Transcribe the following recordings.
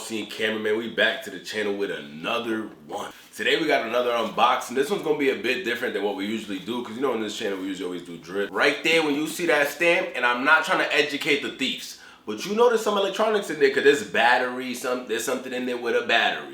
TheAllSeeing Cameraman. We back to the channel with another one. Today we got another unboxing. This one's gonna be a bit different than what we usually do, because you know in this channel we usually always do drip. Right there when you see that stamp, and I'm not trying to educate the thieves, but you notice some electronics in there, because there's batteries, there's something in there with a battery.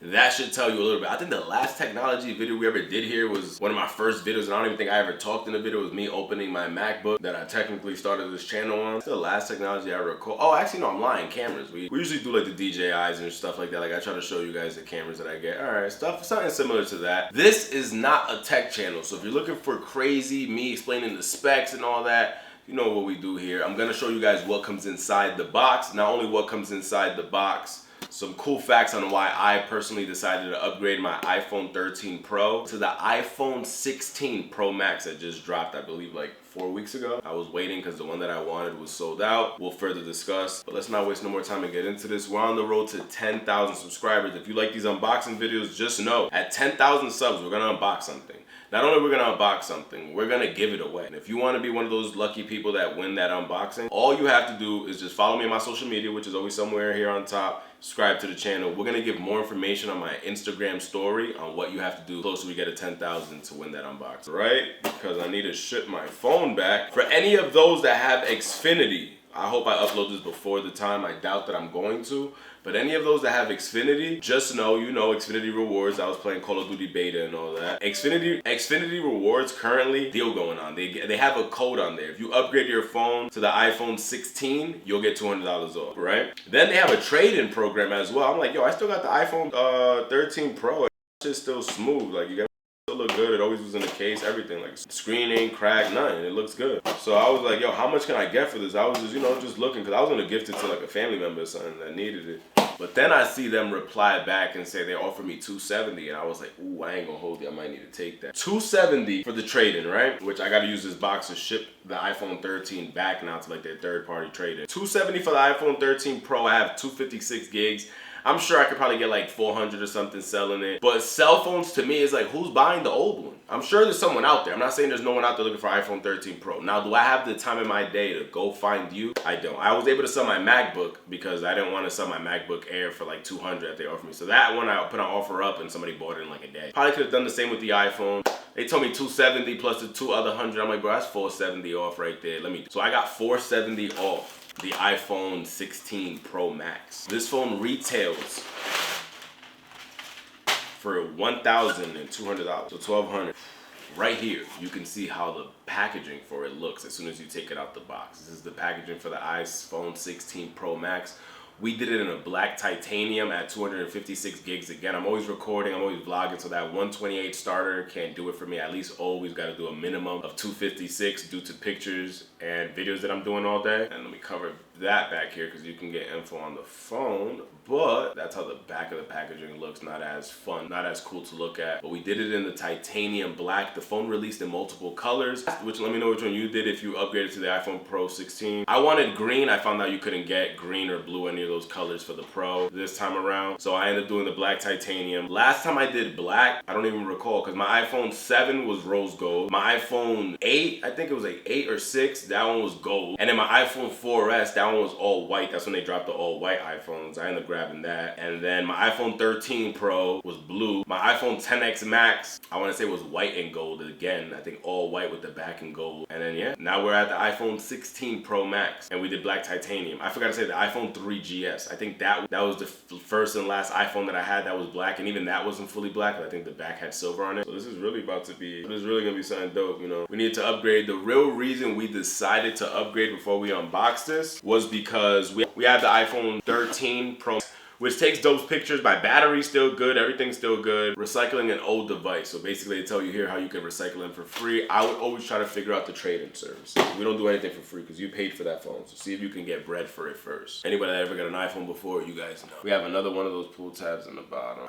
That should tell you a little bit. I think the last technology video we ever did here was one of my first videos, and I don't even think I ever talked in the video. It was me opening my MacBook that I technically started this channel on. It's the last technology I recall. Oh, actually no, I'm lying. Cameras. We usually do like the DJIs and stuff like that. Like I try to show you guys the cameras that I get. All right, something similar to that. This is not a tech channel, so if you're looking for crazy me explaining the specs and all that, you know what we do here. I'm gonna show you guys what comes inside the box. Not only what comes inside the box, some cool facts on why I personally decided to upgrade my iPhone 13 Pro to the iPhone 16 Pro Max that just dropped, I believe, like 4 weeks ago. I was waiting because the one that I wanted was sold out. We'll further discuss, but let's not waste no more time and get into this. We're on the road to 10,000 subscribers. If you like these unboxing videos, just know at 10,000 subs, we're gonna unbox something. Not only we're gonna unbox something, we're gonna give it away. And if you wanna be one of those lucky people that win that unboxing, all you have to do is just follow me on my social media, which is always somewhere here on top. Subscribe to the channel. We're gonna give more information on my Instagram story on what you have to do closer we get to 10,000 to win that unboxing, right? Because I need to ship my phone back. For any of those that have Xfinity, I hope I upload this before the time. I doubt that I'm going to. But any of those that have Xfinity, just know, you know, Xfinity Rewards. I was playing Call of Duty Beta and all that. Xfinity Rewards currently, deal going on. They have a code on there. If you upgrade your phone to the iPhone 16, you'll get $200 off, right? Then they have a trade-in program as well. I'm like, yo, I still got the iPhone 13 Pro. It's still smooth. Like, you got still look good. It always was in the case, everything. Like, screen ain't cracked, nothing. It looks good. So I was like, yo, how much can I get for this? I was just, you know, just looking, because I was gonna gift it to like a family member or something that needed it. But then I see them reply back and say they offered me $270, and I was like, ooh, I ain't gonna hold you. I might need to take that. $270 for the trade-in, right? Which I gotta use this box to ship the iPhone 13 back now to like their third-party trade-in. $270 for the iPhone 13 Pro. I have 256 gigs. I'm sure I could probably get like 400 or something selling it. But cell phones to me is like, who's buying the old one? I'm sure there's someone out there. I'm not saying there's no one out there looking for iPhone 13 Pro. Now, do I have the time in my day to go find you? I don't. I was able to sell my MacBook because I didn't want to sell my MacBook Air for like 200 that they offered me. So that one I put an offer up and somebody bought it in like a day. Probably could have done the same with the iPhone. They told me 270 plus the two other 100. I'm like, bro, that's 470 off right there. So I got 470 off the iPhone 16 Pro Max. This phone retails for $1,200, so $1,200. Right here, you can see how the packaging for it looks as soon as you take it out the box. This is the packaging for the iPhone 16 Pro Max. We did it in a black titanium at 256 gigs. Again, I'm always recording, I'm always vlogging, so that 128 starter can't do it for me. At least always got to do a minimum of 256 due to pictures and videos that I'm doing all day. And let me cover that back here because you can get info on the phone, but that's how the back of the packaging looks. Not as fun, not as cool to look at, but we did it in the titanium black. The phone released in multiple colors, which let me know which one you did if you upgraded to the iPhone Pro 16. I wanted green. I found out you couldn't get green or blue, any of those colors for the Pro this time around, so I ended up doing the black titanium. Last time I did black, I don't even recall, because my iPhone 7 was rose gold. My iPhone 8, I think it was like 8 or 6, that one was gold. And then my iPhone 4S, that one was all white. That's when they dropped the all white iPhones. I ended up grabbing that. And then my iPhone 13 Pro was blue. My iPhone 10X Max, I want to say, was white and gold again. I think all white with the back and gold. And then yeah, now we're at the iPhone 16 Pro Max, and we did black titanium. I forgot to say the iPhone 3GS. I think that was the first and last iPhone that I had that was black, and even that wasn't fully black. I think the back had silver on it. So this is really about to be, this is really gonna be something dope, you know. We need to upgrade. The real reason we decided to upgrade before we unboxed this was because we have the iPhone 13 Pro, which takes those pictures. My battery's still good, everything's still good. Recycling an old device. So basically they tell you here how you can recycle them for free. I would always try to figure out the trade-in service. We don't do anything for free because you paid for that phone. So see if you can get bread for it first. Anybody that ever got an iPhone before, you guys know. We have another one of those pull tabs in the bottom.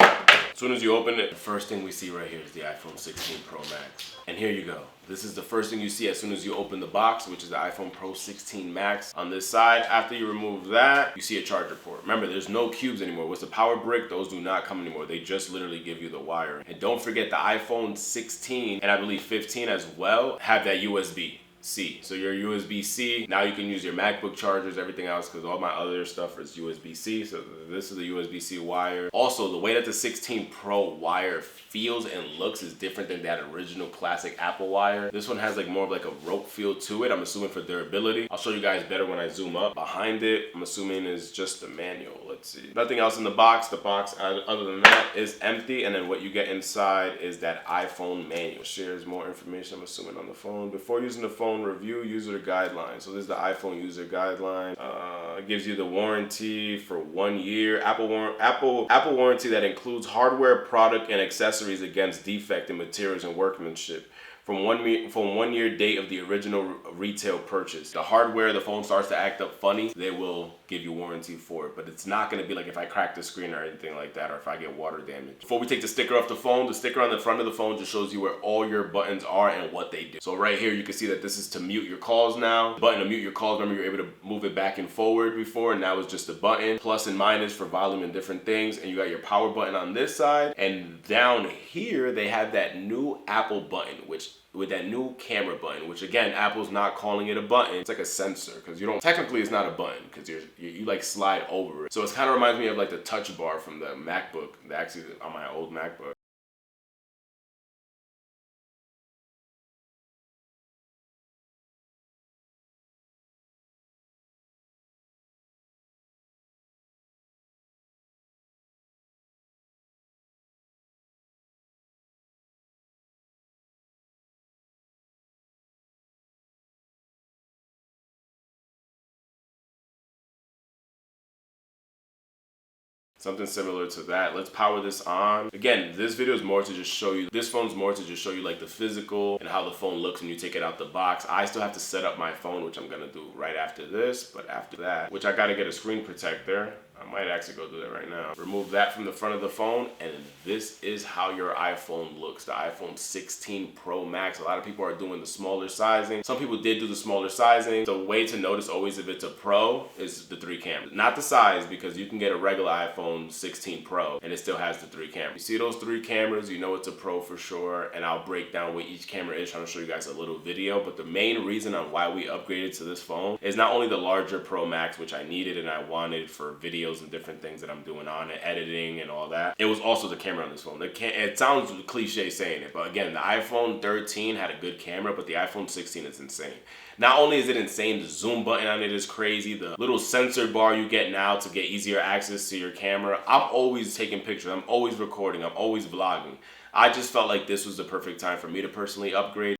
As soon as you open it, the first thing we see right here is the iPhone 16 Pro Max. And here you go. This is the first thing you see as soon as you open the box, which is the iPhone Pro 16 Max. On this side, after you remove that, you see a charger port. Remember, there's no cubes anymore. What's the power brick? Those do not come anymore. They just literally give you the wire. And don't forget the iPhone 16 and I believe 15 as well have that USB. C. So your USB-C, now you can use your MacBook chargers, everything else, because all my other stuff is USB-C. So this is the USB-C wire. Also, the way that the 16 Pro wire feels and looks is different than that original classic Apple wire. This one has like more of like a rope feel to it, I'm assuming for durability. I'll show you guys better when I zoom up. Behind it, I'm assuming is just the manual. Let's see. Nothing else in the box. The box, other than that, is empty, and then what you get inside is that iPhone manual. Shares more information, I'm assuming, on the phone. Before using the phone, review user guidelines. So this is the iPhone user guideline. It gives you the warranty for 1 year. Apple warranty that includes hardware, product, and accessories against defect in materials and workmanship. From 1 year date of the original retail purchase. The hardware, the phone starts to act up funny, they will give you warranty for it. But it's not gonna be like if I crack the screen or anything like that, or if I get water damage. Before we take the sticker off the phone, the sticker on the front of the phone just shows you where all your buttons are and what they do. So right here, you can see that this is to mute your calls now. The button to mute your calls, remember you're able to move it back and forward before, and now it's just a button. Plus and minus for volume and different things. And you got your power button on this side. And down here, they have that new Apple button, with that new camera button, which again, Apple's not calling it a button. It's like a sensor, because technically it's not a button, because you like slide over it. So it kind of reminds me of like the touch bar from the MacBook, actually on my old MacBook. Something similar to that. Let's power this on. Again, this video is more to just show you, this phone's more to just show you like the physical and how the phone looks when you take it out the box. I still have to set up my phone, which I'm gonna do right after this, but after that, which I gotta get a screen protector. I might actually go do that right now. Remove that from the front of the phone, and this is how your iPhone looks. The iPhone 16 Pro Max. A lot of people are doing the smaller sizing. Some people did do the smaller sizing. The way to notice always if it's a Pro is the 3 cameras. Not the size, because you can get a regular iPhone 16 Pro and it still has the 3 cameras. You see those 3 cameras, you know it's a Pro for sure, and I'll break down what each camera is, trying to show you guys a little video. But the main reason on why we upgraded to this phone is not only the larger Pro Max, which I needed and I wanted for videos and different things that I'm doing on it, editing and all that. It was also the camera on this phone. It sounds cliche saying it, but again, the iPhone 13 had a good camera, but the iPhone 16 is insane. Not only is it insane, the zoom button on it is crazy. The little sensor bar you get now to get easier access to your camera. I'm always taking pictures. I'm always recording. I'm always vlogging. I just felt like this was the perfect time for me to personally upgrade.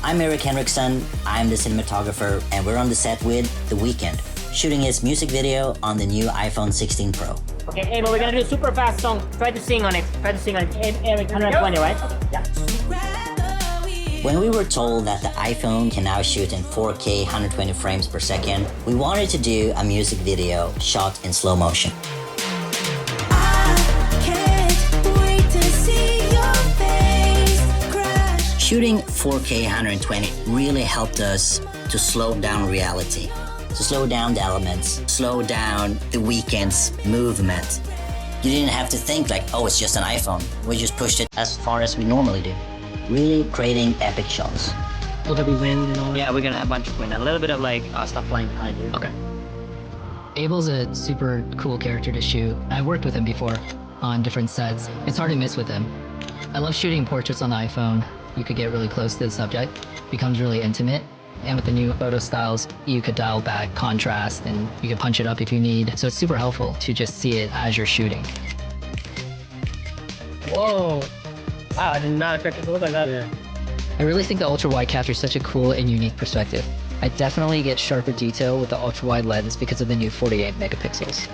I'm Eric Henriksen, I'm the cinematographer, and we're on the set with The Weeknd, shooting his music video on the new iPhone 16 Pro. Okay, Abel, we're gonna do a super fast song. Try to sing on it. Eric, 120, right? Yeah. When we were told that the iPhone can now shoot in 4K 120 frames per second, we wanted to do a music video shot in slow motion. Shooting 4K 120 really helped us to slow down reality, to slow down the elements, slow down the weekend's movement. You didn't have to think like, oh, it's just an iPhone. We just pushed it as far as we normally do. Really creating epic shots. Will there be wind and all? Yeah, we're gonna have a bunch of wind. A little bit of like stuff flying behind you. Okay. Abel's a super cool character to shoot. I've worked with him before on different sets. It's hard to miss with him. I love shooting portraits on the iPhone. You could get really close to the subject, becomes really intimate. And with the new photo styles, you could dial back contrast and you could punch it up if you need. So it's super helpful to just see it as you're shooting. Whoa! Wow, I did not expect it to look like that. Yeah. I really think the ultra-wide captures such a cool and unique perspective. I definitely get sharper detail with the ultra-wide lens because of the new 48 megapixels.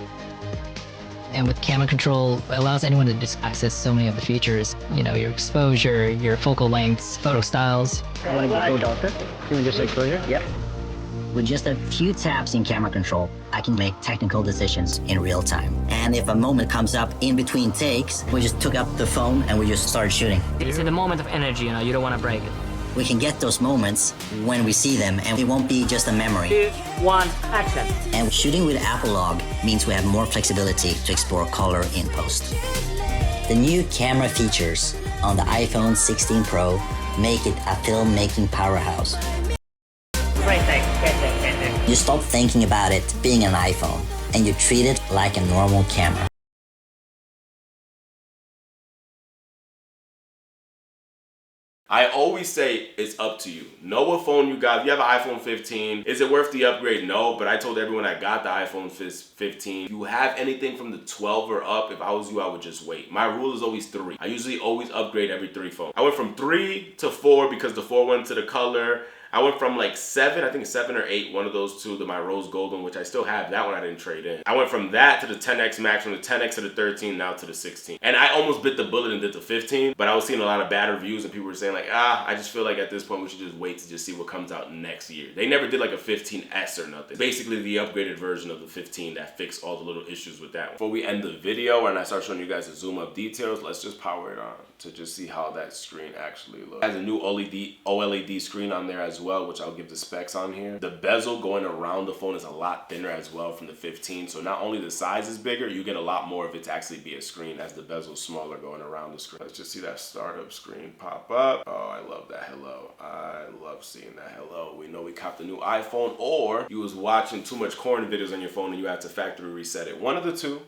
And with camera control, it allows anyone to just access so many of the features. You know, your exposure, your focal lengths, photo styles. I want to go darker. Can we just exposure? Yep. With just a few taps in camera control, I can make technical decisions in real time. And if a moment comes up in between takes, we just took up the phone and we just started shooting. It's in the moment of energy, you know, you don't want to break it. We can get those moments when we see them, and it won't be just a memory. 2, 1, action. And shooting with Apple Log means we have more flexibility to explore color in post. The new camera features on the iPhone 16 Pro make it a filmmaking powerhouse. Great thing, great thing, great thing. You stop thinking about it being an iPhone, and you treat it like a normal camera. I always say it's up to you. Know what phone you got. If you have an iPhone 15, is it worth the upgrade? No, but I told everyone I got the iPhone 15. If you have anything from the 12 or up, if I was you, I would just wait. My rule is always 3. I usually always upgrade every 3 phones. I went from 3 to 4 because the 4 went to the color. I went from like 7, I think 7 or 8, one of those two, to my rose gold one, which I still have. That one I didn't trade in. I went from that to the 10X Max, from the 10X to the 13, now to the 16. And I almost bit the bullet and did the 15, but I was seeing a lot of bad reviews and people were saying like, I just feel like at this point we should just wait to just see what comes out next year. They never did like a 15S or nothing. Basically the upgraded version of the 15 that fixed all the little issues with that one. Before we end the video and I start showing you guys the zoom up details, let's just power it on to just see how that screen actually looks. It has a new OLED screen on there as well, which I'll give the specs on here. The bezel going around the phone is a lot thinner as well from the 15, so not only the size is bigger, you get a lot more of it to actually be a screen as the bezel's smaller going around the screen. Let's just see that startup screen pop up. Oh, I love that hello. I love seeing that hello. We know we copped the new iPhone, or you was watching too much corn videos on your phone and you had to factory reset it. One of the two.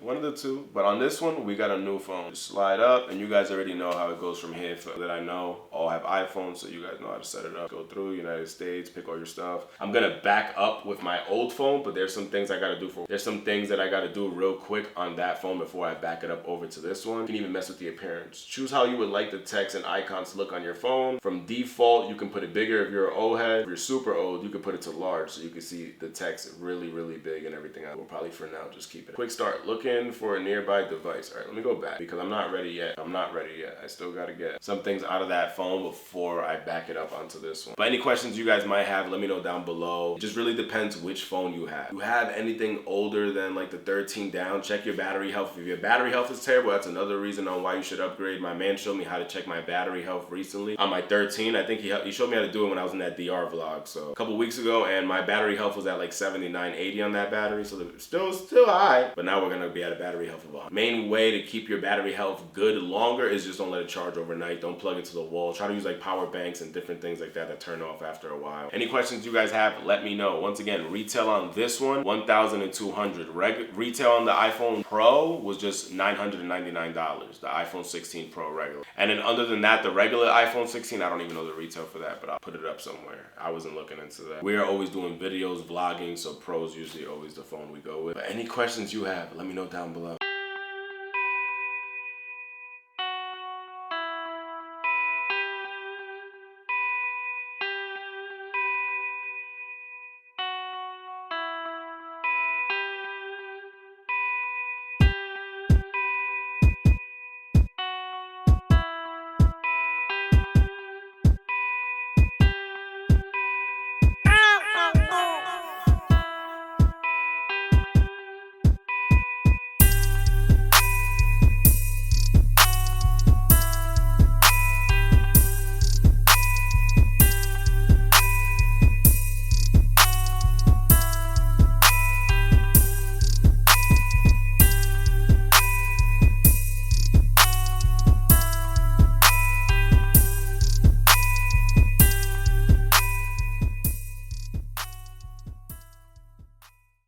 But on this one, we got a new phone. Just slide up, and you guys already know how it goes from here. So that I know all have iPhones, so you guys know how to set it up. Go through United States, pick all your stuff. I'm gonna back up with my old phone, but there's some things I gotta do there's some things that I gotta do real quick on that phone before I back it up over to this one. You can even mess with the appearance. Choose how you would like the text and icons to look on your phone. From default, you can put it bigger if you're OLED. If you're super old, you can put it to large so you can see the text really, really big and everything else. We'll probably for now just keep it. Quick start, looking for a nearby device. All right, let me go back because I'm not ready yet. I still gotta get some things out of that phone before I back it up onto this one. But any questions you guys might have, let me know down below. It just really depends which phone you have. If you have anything older than like the 13 down, check your battery health. If your battery health is terrible, that's another reason on why you should upgrade. My man showed me how to check my battery health recently on my 13. I think he showed me how to do it when I was in that DR vlog, so a couple weeks ago, and my battery health was at like 79, 80 on that battery, so it's still high, but now we're gonna be at a battery health of 100. Main way to keep your battery health good longer is just don't let it charge overnight. Don't plug it to the wall. Try to use like power banks and different things like that turn off after a while. Any questions you guys have, let me know. Once again, retail on this one, $1,200. Retail on the iPhone Pro was just $999, the iPhone 16 Pro regular. And then other than that, the regular iPhone 16, I don't even know the retail for that, but I'll put it up somewhere. I wasn't looking into that. We are always doing videos, vlogging, so Pro's usually always the phone we go with. But any questions you have, let me know down below.